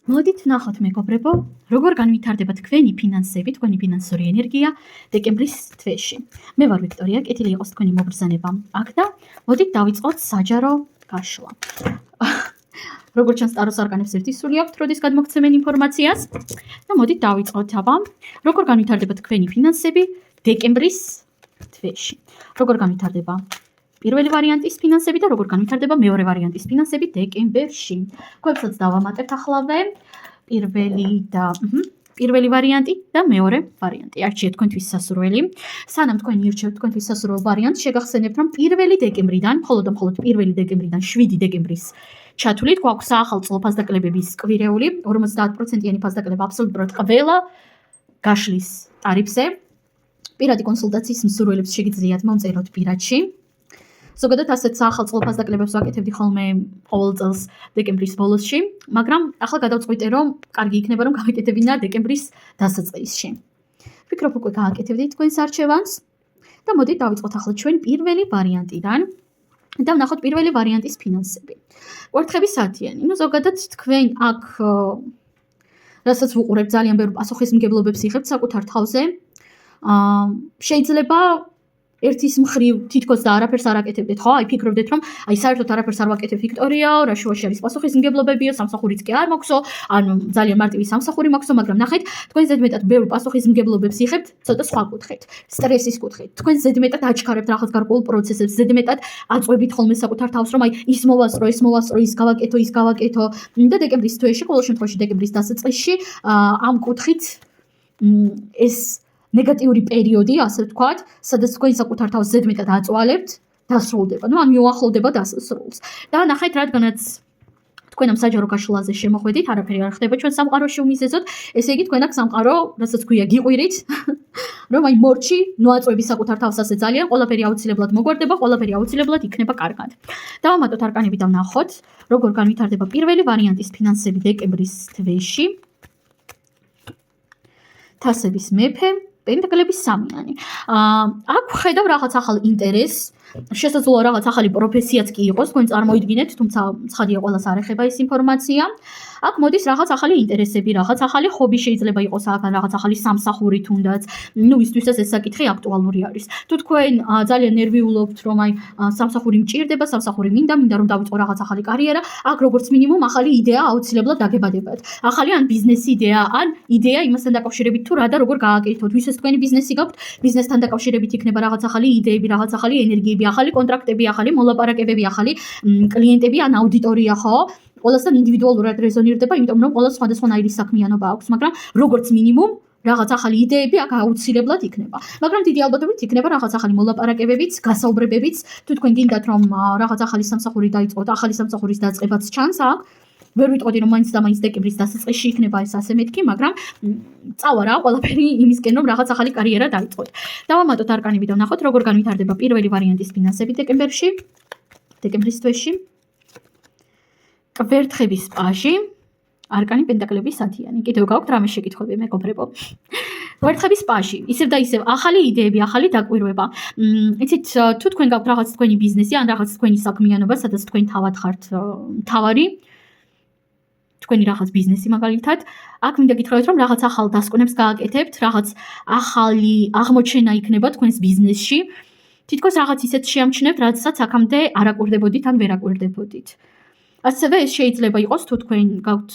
მოდით ვნახოთ მეგობრებო, როგორ განვითარდება თქვენი ფინანსები, თქვენი ფინანსური ენერგია დეკემბრის თვეში. მე ვარ ვიქტორია, კეთილი იყოს თქვენი მობრძანება აქ და მოდით დავიწყოთ საჯარო გაშლა. როგორც ჩანს, ტაროს არკანებს ერთი სული აქვთ, როდის გადმოგცემენ ინფორმაციას და მოდით დავიწყოთ აბა, როგორ განვითარდება თქვენი ფინანსები დეკემბრის თვეში. როგორ განვითარდება პირველი ვარიანტის ფინანსები და როგორ განვითარდება მეორე ვარიანტის ფინანსები დეკემბერში. Გვერდსაც დავამატებთ ახლავე პირველი ვარიანტი და მეორე ვარიანტი. არჩიეთ თქვენთვის სასურველი. სანამ თქვენ ირჩევთ თქვენთვის სასურველ ვარიანტს, შეგახსენებთ, რომ 1 დეკემბრიდან, მხოლოდ 1 დეკემბრიდან 7 დეკემბრის ჩათვლით გვაქვს საახალწლო ფასდაკლებების კვირეული, 50%-იანი ფასდაკლება აბსოლუტურად ყველა გაშლის ტარიფზე. პირადი კონსულტაციის მსურველებს შეგიძლიათ მომწეროთ პირადში. ზოგადად ასეთ საახალწლო ფასდაკლებებს ვაკეთებდი ხოლმე ყოველ წელს დეკემბრის ბოლოსში, მაგრამ ახლა გადავწყვიტე, რომ კარგი იქნება, რომ გავეკეთებინა დეკემბრის დასაწყისში. ვფიქრობ, უკვე გააკეთებდით თქვენს არჩევანს და მოდით დავიწყოთ ახლა ჩვენ პირველი ვარიანტიდან და ვნახოთ პირველი ვარიანტის ფინანსები. კვერთხები სათიანი. ზოგადად თქვენ აქ რასაც ვუყურებთ, ძალიან ბევრ პასუხისმგებლობებს იღებთ საკუთარ თავზე. შეიძლება ერთის მხრივ თითქოს და არაფერს არ აკეთებდეთ, ხო? ფიქრობდეთ, რომ საერთოდ არაფერს არ ვაკეთებ ვიქტორია, რა შუაში არის პასუხისმგებლობებიო, სამსახურიც კი არ მოგცო, ანუ ძალიან მარტივი სამსახური მოგცო, მაგრამ ნახეთ, თქვენ ზედმეტად ბევრ პასუხისმგებლობებს იღებთ, ცოტა სხვა კუთხით, სტრესის კუთხით. თქვენ ზედმეტად აჩქარებთ რაღაც გარკვეულ პროცესებს, ზედმეტად აწვევით ხოლმე საკუთარ თავს, რომ ის მოვასწრო, ის გავაკეთო, ის გავაკეთო და დეკემბრის თვეში, ყოველ შემთხვევაში დეკემბრის დასაწყისში, ამ კუთხით ეს ნეგატიური პერიოდი, ასე ვთქვათ, სადაც თქვენ საკუთარ თავს ზედმეტად აწვალებთ, დასრულდება, ან მიუახლოვდება დასრულს. და ნახეთ, რადგანაც თქვენ ამ საჯარო გაშლაზე შემოხვედით, არაფერი არ ხდება ჩვენ სამყაროში უმიზეზოდ, ესე იგი თქვენ აქ სამყარო, რასაც ქვია, გიყვირით, რომ მორჩი, ნოაწვევი საკუთარ თავს ასე ძალიან, ყველაფერი აუცილებლად მოგვარდება, ყველაფერი აუცილებლად იქნება კარგად. დავამატოთ არკანები და ვნახოთ, როგორ განვითარდება პირველი ვარიანტის ფინანსები დეკემბრის თვეში. თასების მეფე, პენტაკლების სამიანი. აქ ხედავ რაღაც ახალ ინტერესს, შესაძლოა რაღაც ახალი პროფესიაც კი იყოს, თქვენ წარმოიდგინეთ, თუმცა ცხადია ყველას არ ეხება ეს ინფორმაცია. აქ მოდის რაღაც ახალი ინტერესები, რაღაც ახალი ჰობი შეიძლება იყოს, რაღაც ახალი სამსახური თუნდაც. ვისთვისაც ეს საკითხი აქტუალური არის. თუ თქვენ ძალიან ნერვიულობთ, რომ სამსახური მჭირდება, სამსახური მინდა რომ დავიწყო რაღაც ახალი კარიერა, აქ როგორც მინიმუმ ახალი იდეა აუცილებლად დაგებადებათ. ახალი ან ბიზნესი იდეა, ან იდეა იმასთან დაკავშირებით თუ რა და როგორ გააკეთოთ. ვისაც თქვენი ბიზნესი გაქვთ, ბიზნესთან დაკავშირებით იქნება რაღაც ახალი იდეები, რაღაც ახალი ენერგიები, ახალი კონტრაქტები, ახალი მოლაპარაკებები, ახალი კლიენტები ან აუდიტორია, ხო? ყველასთან ინდივიდუალურად რეზონირდება, იმიტომ რომ ყველას სხვადასხვანაირი საქმიანობა აქვს, მაგრამ როგორც მინიმუმ რაღაც ახალი იდეები აქ აუცილებლად იქნება. მაგრამ დიდი ალბათობით იქნება რაღაც ახალი მოლაპარაკებებიც, გასაუბრებებიც, თუ თქვენ გინდათ რომ რაღაც ახალი სამსახური დაიწყოთ, ახალი სამსახურის დაწყებაც ჩანს აქ. ვერ ვიტყოდი რომ მაინც და მაინც დეკემბრის დასაწყისში იქნება ეს ასე მეთქი, მაგრამ წავა რა, ყველაფერი იმისკენ რომ რაღაც ახალი კარიერა დაიწყოთ. დავამატოთ არკანები და ვნახოთ როგორ განვითარდება პირველი ვარიანტის ფინანსები დეკემბრის თვეში. კვერთხების პაჟი, არკანი პენტაკლების სათიანი. კიდევ გაქვთ რამე შეკითხვები მეგობრებო? კვერთხების პაჟი, ისევ და ისევ ახალი იდეები, ახალი დაკვირვება. იცით, თუ თქვენ გაქვთ რაღაც თქვენი ბიზნესი ან რაღაც თქვენი საქმიანობა, სადაც თქვენ თავად ხართ მთავარი, თქვენი რაღაც ბიზნესი მაგალითად, აქ მინდა გითხრათ, რომ რაღაც ახალ დასკვნებს გააკეთებთ, რაღაც ახალი აღმოჩენა იქნება თქვენს ბიზნესში. თითქოს რაღაც ისეთ შეამჩნევთ, რაცაც აქამდე არ აკვირდებოდით ან ვერ აკვირდებოდით. ასევე ეს შეიძლება იყოს, თუ თქვენ გაქვთ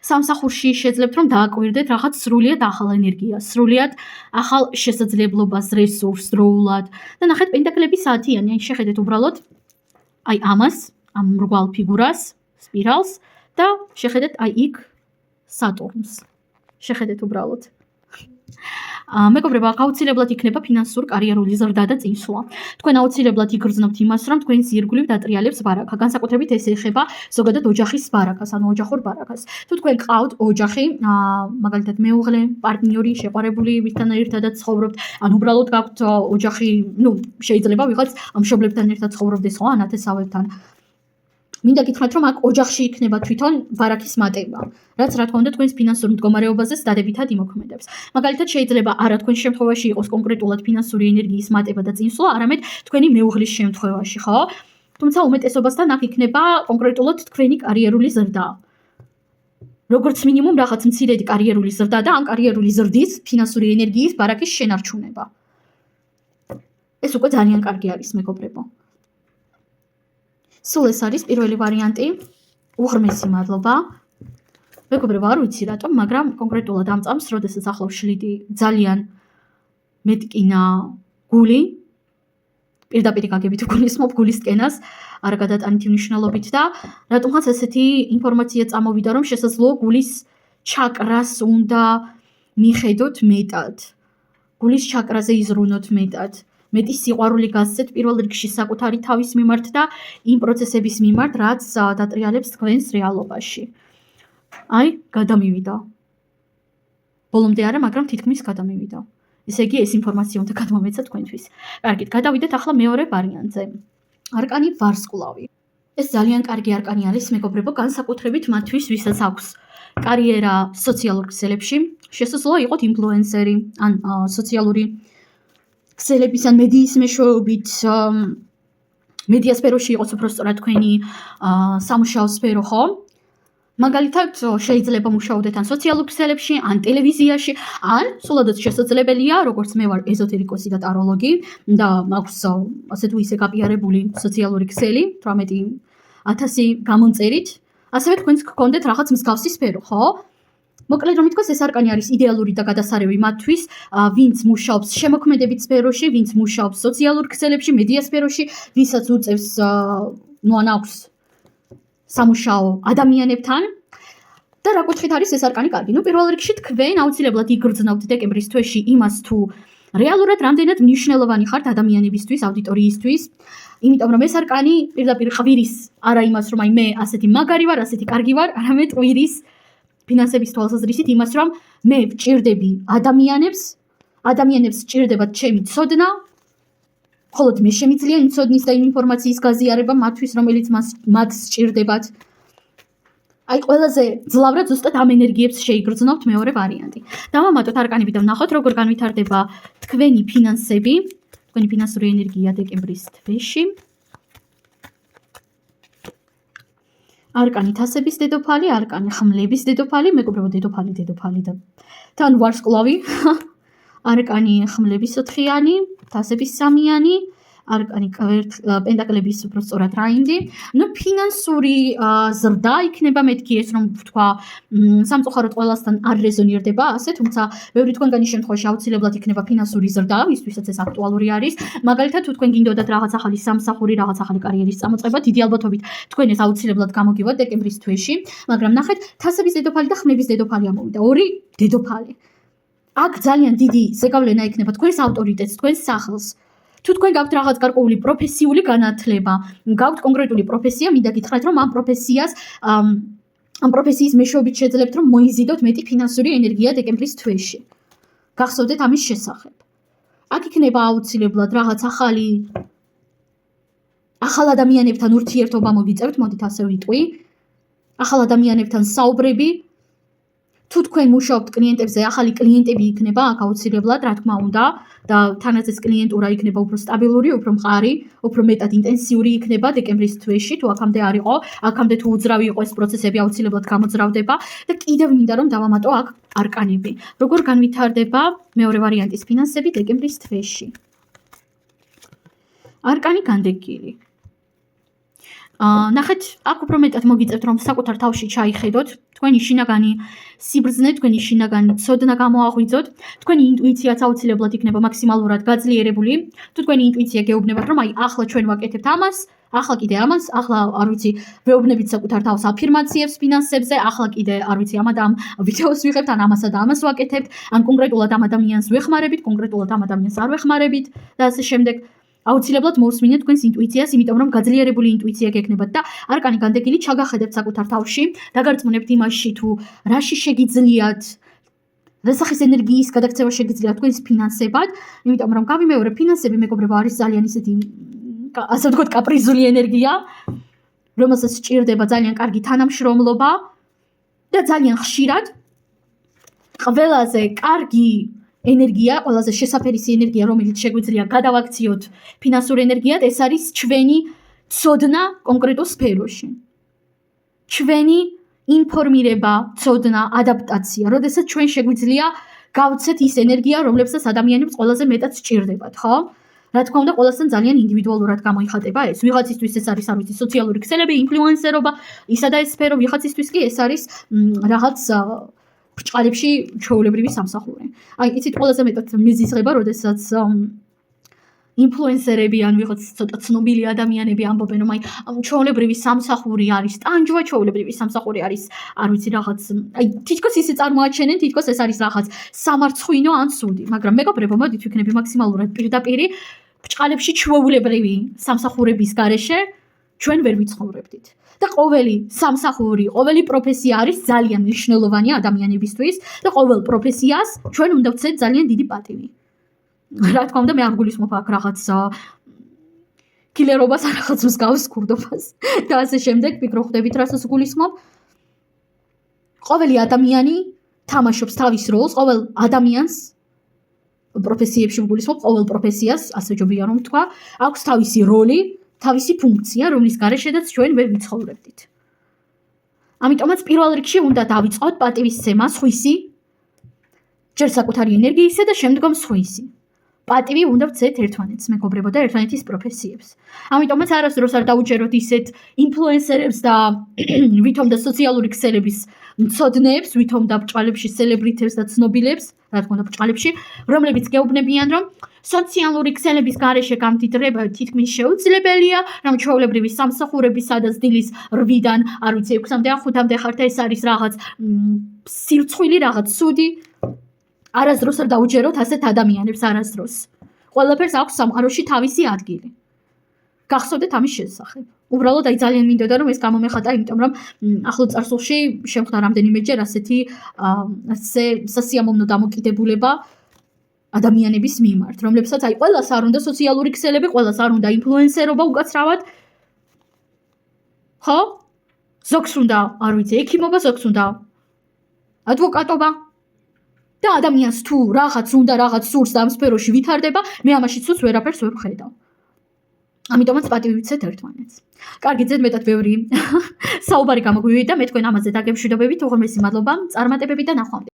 სამსახურში შეძლებთ, რომ დააკვირდეთ რაღაც სრულიად ახალ ენერგიას, სრულიად ახალ შესაძლებლობას, რესურსს, დროულად. და ნახეთ, პენტაკლების საათიანი, შეხედეთ უბრალოდ ამას, ამ მრგვალ ფიგურას, სპირალს და შეხედეთ იქ სატურნს. შეხედეთ უბრალოდ. მეგობრებო, აუცილებლად იქნება ფინანსურ კარიერული ზრდა და წინსვლა. თქვენ აუცილებლად იგრძნობთ იმას, რომ თქვენს ირგვლივ დატრიალებს ბარაკა. განსაკუთრებით ეს ეხება ზოგადად ოჯახის ბარაკას, ანუ ოჯახურ ბარაკას. თუ თქვენ ყავთ ოჯახი, მაგალითად მეუღლე, პარტნიორი, შეყვარებული, ვისთან ერთადაც ცხოვრობთ, ან უბრალოდ გაქვთ ოჯახი, შეიძლება ვიღაც მშობლებთან ერთად ცხოვრობდეს, ხო, ან ათესავებთან. მინდა გითხრათ, რომ აქ ოჯახში იქნება თვითონ ბარაკის მატება, რაც რა თქმა უნდა თქვენს ფინანსურ მდგომარეობაზეც დადებითად იმოქმედებს. მაგალითად, შეიძლება არა თქვენს შემთხვევაში იყოს კონკრეტულად ფინანსური ენერგიის მატება და წინსვლა, არამედ თქვენი მეუღლის შემთხვევაში, ხო? თუმცა უმეტესობასთან აქ იქნება კონკრეტულად თქვენი კარიერული ზრდა. როგორც მინიმუმ რაღაც მცირედი კარიერული ზრდა და ამ კარიერული ზრდის ფინანსური ენერგიის ბარაკის შენარჩუნება. ეს უკვე ძალიან კარგი არის, მეგობრებო. სულ ეს არის პირველი ვარიანტი. უღრმესი მადლობა. მეგობრებო, არ ვიცი რატომ, მაგრამ კონკრეტულად ამ წამს, როდესაც ახლა ვშლიდი ძალიან მეტკინა გული, პირდაპირ გაგებით ვგულისხმობ გულის ტკენას, არ გადატანითი მნიშვნელობით და რატომღაც ესეთი ინფორმაცია წამოვიდა, რომ შესაძლოა გულის ჩაკრას უნდა მიხედოთ მეტად. გულის ჩაკრაზე იზრუნოთ მეტად. მეტი სიყვარული გასცეთ პირველ რიგში საკუთარი თავის მიმართ და იმ პროცესების მიმართ, რაც დატრიალებს თქვენს რეალობაში. აი, გადამივიდა. ბოლომდე არა, მაგრამ თითქმის გადამივიდა. ესე იგი, ეს ინფორმაცია უნდა გადმომეცა თქვენთვის. კარგით, გადავიდეთ ახლა მეორე ვარიანტზე. არკანი ვარსკვლავი. ეს ძალიან კარგი არკანი არის, მეგობრებო, განსაკუთრებით მათთვის, ვისაც აქვს კარიერა სოციალურ ქსელებში. შესაძლოა იყოთ ინფლუენსერი, ან სოციალური ქსელების ან მედიის მეშვეობით, მედია სფეროში იყოს უფრო სწორად თქვენი სამუშაო სფერო, ხო? მაგალითად, შეიძლება მუშაობდეთ ან სოციალურ ქსელებში, ან ტელევიზიაში, ან სულადაც შესაძლებელია, როგორც მე ვარ ეზოთერიკოსი და ტაროლოგი და მაქვს ასე თუ ისე გაპიარებული სოციალური ქსელი 18,000 გამონწერით, ასევე თქვენც გქონდეთ რაღაც მსგავსი სფერო, ხო? მოკლედ რომ ითქვას, ეს არკანი არის იდეალური და გადასარევი მათთვის, ვინც მუშაობს შემოქმედებით სფეროში, ვინც მუშაობს სოციალურ ქსელებში, მედია სფეროში, ვისაც უწევს ან აქვს სამუშაო ადამიანებთან და რა კუთხით არის ეს არკანი კარგი? პირველ რიგში თქვენ აუცილებლად იგრძნობთ დეკემბრის თვეში იმას, თუ რეალურად რამდენად მნიშვნელოვანი ხართ ადამიანებისთვის, აუდიტორიისთვის, იმიტომ რომ ეს არკანი პირდაპირ ყვირის არა იმას, რომ აი მე ასეთი მაგარი ვარ, ასეთი კარგი ვარ, არამედ ყვირის ფინანსების თვალსაზრისით იმას, რომ მე ვჭირდები ადამიანებს სჭირდებათ ჩემი ცოდნა, მხოლოდ მე შემიძლია იმ ცოდნის და იმ ინფორმაციის გაზიარება მათთვის, რომელიც მათ სჭირდებათ. აი, ყველაზე ძლავრად ზუსტად ამ ენერგიებს შეიგრძნობთ მეორე ვარიანტი. დავამატოთ არკანები და ვნახოთ, როგორ განვითარდება თქვენი ფინანსები, თქვენი ფინანსური ენერგია დეკემბრის თვეში. არკანი თასების დედოფალი, არკანი ხმლების დედოფალი, მეგობრებო, დედოფალი და თან ვარსკვლავი, არკანი ხმლების 4-იანი, თასების 3-იანი, არკანი პენტაკლების უფრო სწორად რაინდი. ფინანსური ზრდა იქნება, მეთქი ეს რომ ვთქვა, სამწუხაროდ ყველასთან არ რეზონირდება ასე, თუმცა ბევრი თქვენგანის შემთხვევაში აუცილებლად იქნება ფინანსური ზრდა, ვისთვისაც ეს აქტუალური არის. მაგალითად, თუ თქვენ გინდოდათ რაღაც ახალი სამსახური, რაღაც ახალი კარიერის წამოწყება, დიდი ალბათობით თქვენ ეს აუცილებლად გამოგივათ დეკემბრის თვეში, მაგრამ ნახეთ, თასების დედოფალი და ხმლების დედოფალი ამოვიდა, ორი დედოფალი. აქ ძალიან დიდი ზეგავლენა იქნება თქვენს ავტორიტეტს, თქვენს სახელს. თუ თქვენ გაქვთ რაღაც გარკვეული პროფესიული განათლება, გაქვთ კონკრეტული პროფესია, მინდა გითხრათ, რომ ამ პროფესიის მეშვეობით შეძლებთ, რომ მოიზიდოთ მეტი ფინანსური ენერგია დეკემბრის თვეში. გახსოვდეთ ამის შესახებ. აქ იქნება აუცილებლად რაღაც ახალ ადამიანებთან ურთიერთობა მოგიწევთ, მოდით ასე ვიტყვი, ახალ ადამიანებთან საუბრები. თუ თქვენ მუშაობთ კლიენტებზე, ახალი კლიენტები იქნება აქ აუცილებლად, რა თქმა უნდა, და თანაც ეს კლიენტურა იქნება უფრო სტაბილური, უფრო მყარი, უფრო მეტად ინტენსიური იქნება დეკემბრის თვეში, თუ აქამდე არ იყო, აქამდე თუ უძრავი იყო ეს პროცესები აუცილებლად გამოძრავდება და კიდევ მინდა რომ დავამატო აქ არკანები. როგორ განვითარდება მეორე ვარიანტის ფინანსები დეკემბრის თვეში? არკანი განდეგილი. ნახეთ, აქ უფრო მეტად მოგიწევთ, რომ საკუთარ თავში ჩაიხედოთ, თქვენი შინაგანი სიბრძნე, თქვენი შინაგანი ცოდნა გამოაღვიძოთ, თქვენი ინტუიციაც აუცილებლად იქნება მაქსიმალურად გაძლიერებული. თუ თქვენი ინტუიცია გეუბნებათ, რომ აი ახლა ჩვენ ვაკეთებთ ამას, ახლა კიდე ამას, ახლა არ ვიცი, ვეუბნებით საკუთარ თავს აფირმაციებს ფინანსებზე, ახლა კიდე არ ვიცი, ამა და ამ ვიდეოს ვიღებთ, ან ამასა და ამას ვაკეთებთ, ან კონკრეტულად ამ ადამიანს ვეხმარებით, კონკრეტულად ამ ადამიანს არ ვეხმარებით და ასე შემდეგ. აუცილებლად მოусმინეთ თქვენს ინტუიციას, იმიტომ რომ გაძლიერებული ინტუიცია გექნებათ და არკანი განდეგილი ჩაგახედებთ საკუთარ თავში, დაგარწმუნებთ იმაში, თუ რაში შეგიძლიათ, რა სახის ენერგიის გადაქცევა შეგიძლიათ თქვენს ფინანსებად, იმიტომ რომ გავიმეორე, ფინანსები მეგობრებო არის ძალიან ისეთი, ასე ვთქვათ, კაპრიზული ენერგია, რომელსაც სჭირდება ძალიან კარგი თანამშრომლობა და ძალიან ხშირად ყველაზე კარგი ენერგია, ყველაზე შესაფერისი ენერგია, რომელიც შეგვიძლია გადავაქციოთ ფინანსურ ენერგიად, ეს არის ჩვენი ცოდნა კონკრეტულ სფეროში. ჩვენი ინფორმირება, ცოდნა, ადაპტაცია, როდესაც ჩვენ შეგვიძლია გავცეთ ის ენერგია, რომლებსაც ადამიანებს ყველაზე მეტად სჭირდებათ, ხო? რა თქმა უნდა, ყველასთან ძალიან ინდივიდუალურად გამოიხატება ეს. ვიღაცისთვის ეს არის, არ ვიცი, სოციალური ქსელები, ინფლუენსერობა, ისა და ეს სფერო, ვიღაცისთვის კი ეს არის რაღაც ბრჭყალებში ჩვეულებრივი სამსახური. აი, იცით, ყველაზე მეტად მიზიზღება, როდესაც ინფლუენსერები ან ვიღაც ცოტა ცნობილი ადამიანები ამბობენ, რომ აი, ჩვეულებრივი სამსახური არის ტანჯვა, ჩვეულებრივი სამსახური არის, არ ვიცი, რაღაც, აი, თითქოს ისე წარმოაჩენენ, თითქოს ეს არის რაღაც სამარცხვინო ან სუდი, მაგრამ მეგობრებო, მოდით ვიქნები მაქსიმალურად პირდაპირი, ბრჭყალებში ჩვეულებრივი სამსახურების გარეშე ჩვენ ვერ ვიცხოვრებდით. და ყოველი სამსახური, ყოველი პროფესია არის ძალიან მნიშვნელოვანი ადამიანებისთვის და ყოველ პროფესიას ჩვენ უნდა ვცეთ ძალიან დიდი პატივი. რა თქმა უნდა, მე არ გულისხმობ აქ რაღაც კილერობას, რაღაც მსგავს ქურდობას და ასე შემდეგ, ფიქრო ხვდებით, რასაც გულისხმობ. ყოველი ადამიანი თამაშობს თავის როლს, ყოველ ადამიანს პროფესიებში გულისხმობ, ყოველ პროფესიას, ასე ჯობია რომ თქვა, აქვს თავისი როლი, თავისი ფუნქცია, რომლის გარეშედაც ჩვენ ვერ ვიცხოვრებდით. ამიტომაც პირველ რიგში უნდა დავიწყოთ პატივისცემა სხვისი, ჯერ საკუთარი ენერგიისა და შემდგომ სხვისი. პატივი უნდა ვცეთ ერთმანეთს, მეგობრებო და ერთმანეთის პროფესიებს. ამიტომაც არასდროს არ დაუჯეროთ ისეთ ინფლუენსერებს და ვითომ და სოციალური ქსელების მცოდნეებს, ვითომ და ბრჭყალებში სელებრიტებს და ცნობილებს, რა თქმა უნდა ბრჭყალებში, რომლებიც გეუბნებიან, რომ სოციალური ქსელების გარეშე გამდიდრება თითქმის შეუძლებელია, რომ ჩვეულებრივი სამსახურები, სადაც დილის 8-დან, არ ვიცი, 6-მდე ან 5-მდე ხართ, ეს არის რაღაც სირცხვილი, რაღაც სუდი. არასდროს არ დაუჯეროთ ასეთ ადამიანებს, არასდროს. ყველაფერს აქვს სამყაროში თავისი ადგილი. გახსოვდეთ ამის შესახებ. უბრალოდ აი ძალიან მინდოდა რომ ეს გამომეხატა, იმიტომ რომ ახლო წარსულში შემხვდა რამდენიმეჯერ ასეთი სასიამოვნო დამოკიდებულება ადამიანების მიმართ, რომლებსაც აი ყველას არ უნდა სოციალური ქსელები, ყველას არ უნდა ინფლუენსერობა უკაცრავად. ხო? ზოგს უნდა, არ ვიცი, ექიმობა, ზოგს უნდა ადვოკატობა. და ადამიანს თუ რაღაც უნდა, რაღაც სურს და ამ სფეროში ვითარდება, მე ამაში ცუც ვერაფერს ვერ ვხედავ. ამიტომაც პატივი ვიცეთ ერთმანეთს. კარგი, ძედ მეტად ბევრი საუბარი გამოგვივიდა, მე თქვენ ამაზე დაგემშვიდობებით, უღრმესი მადლობა, წარმატებები და ნახვამდის.